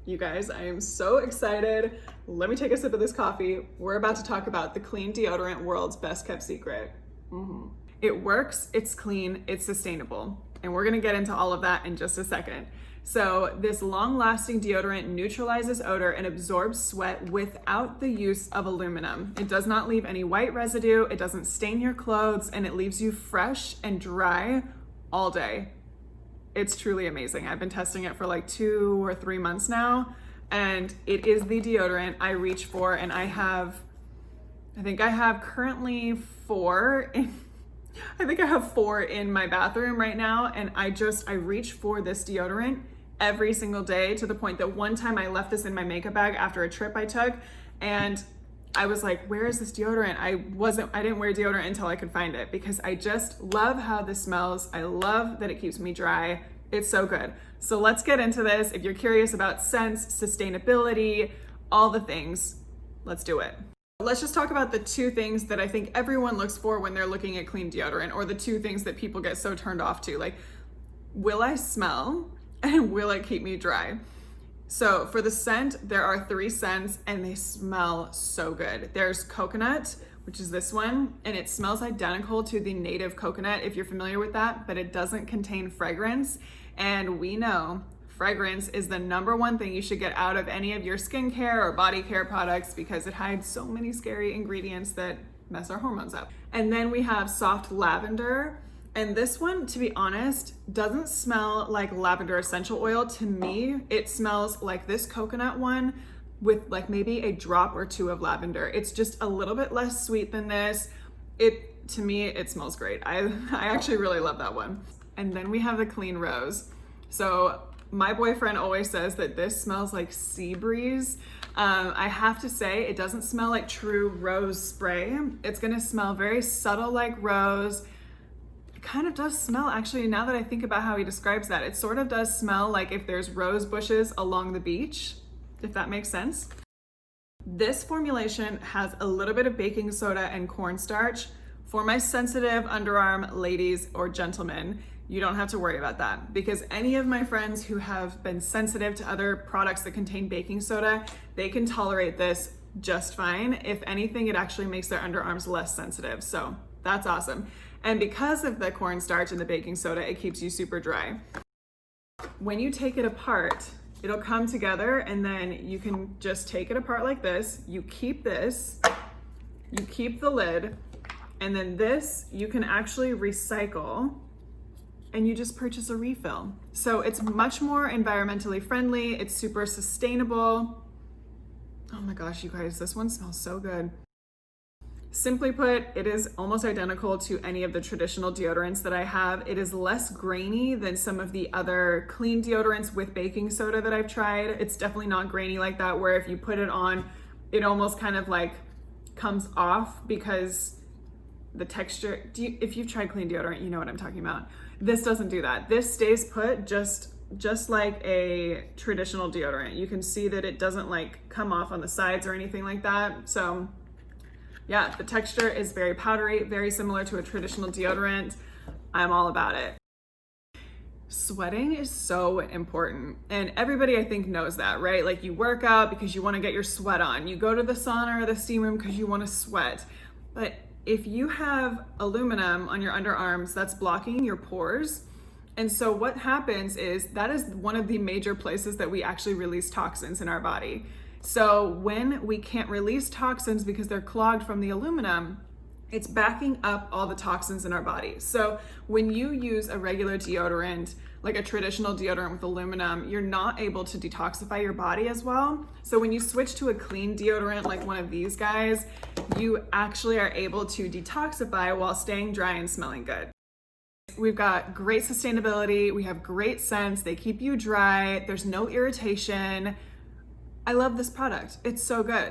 You guys, I am so excited. Let me take a sip of this coffee. We're about to talk about the Clean Deodorant world's best kept secret. It works, it's clean, it's sustainable. And we're gonna get into all of that in just a second. So this long-lasting deodorant neutralizes odor and absorbs sweat without the use of aluminum. It does not leave any white residue, it doesn't stain your clothes, and it leaves you fresh and dry all day. It's truly amazing. I've been testing it for like 2 or 3 months now, and it is the deodorant I reach for, and I think I have currently 4 in my bathroom right now, and I reach for this deodorant every single day, to the point that one time I left this in my makeup bag after a trip I took, and I was like, where is this deodorant? I didn't wear deodorant until I could find it, because I just love how this smells. I love that it keeps me dry. It's so good. So let's get into this. If you're curious about scents, sustainability, all the things, let's do it. Let's just talk about the 2 things that I think everyone looks for when they're looking at clean deodorant, or the 2 things that people get so turned off to. Like, will I smell and will it keep me dry? So for the scent, there are 3 scents and they smell so good. There's coconut, which is this one, and it smells identical to the native coconut, if you're familiar with that, but it doesn't contain fragrance. And we know fragrance is the #1 thing you should get out of any of your skincare or body care products, because it hides so many scary ingredients that mess our hormones up. And then we have soft lavender. And this one, to be honest, doesn't smell like lavender essential oil. To me, it smells like this coconut one with like maybe a drop or 2 of lavender. It's just a little bit less sweet than this. To me, it smells great. I actually really love that one. And then we have the clean rose. So my boyfriend always says that this smells like sea breeze. I have to say, it doesn't smell like true rose spray. It's gonna smell very subtle like rose. Kind of does smell, actually, now that I think about how he describes that, it sort of does smell like if there's rose bushes along the beach, if that makes sense. This formulation has a little bit of baking soda and cornstarch. For my sensitive underarm ladies or gentlemen, you don't have to worry about that, because any of my friends who have been sensitive to other products that contain baking soda, they can tolerate this just fine. If anything, it actually makes their underarms less sensitive, so that's awesome. And because of the cornstarch and the baking soda, it keeps you super dry. When you take it apart, it'll come together, and then you can just take it apart like this. You keep this, you keep the lid, and then this you can actually recycle, and you just purchase a refill. So it's much more environmentally friendly. It's super sustainable. Oh my gosh, you guys, this one smells so good. Simply put, it is almost identical to any of the traditional deodorants that I have. It is less grainy than some of the other clean deodorants with baking soda that I've tried. It's definitely not grainy like that, where if you put it on, it almost kind of like comes off, because the texture, if you've tried clean deodorant, you know what I'm talking about. This doesn't do that. This stays put just like a traditional deodorant. You can see that it doesn't like come off on the sides or anything like that. So yeah, the texture is very powdery, very similar to a traditional deodorant. I'm all about it. Sweating is so important, and everybody I think knows that, right? Like, you work out because you want to get your sweat on. You go to the sauna or the steam room because you want to sweat. But if you have aluminum on your underarms, that's blocking your pores. And so what happens is that is one of the major places that we actually release toxins in our body. So when we can't release toxins because they're clogged from the aluminum, it's backing up all the toxins in our body. So when you use a regular deodorant, like a traditional deodorant with aluminum, you're not able to detoxify your body as well. So when you switch to a clean deodorant like one of these guys, you actually are able to detoxify while staying dry and smelling good. We've got great sustainability, we have great scents, they keep you dry, there's no irritation. I love this product. It's so good.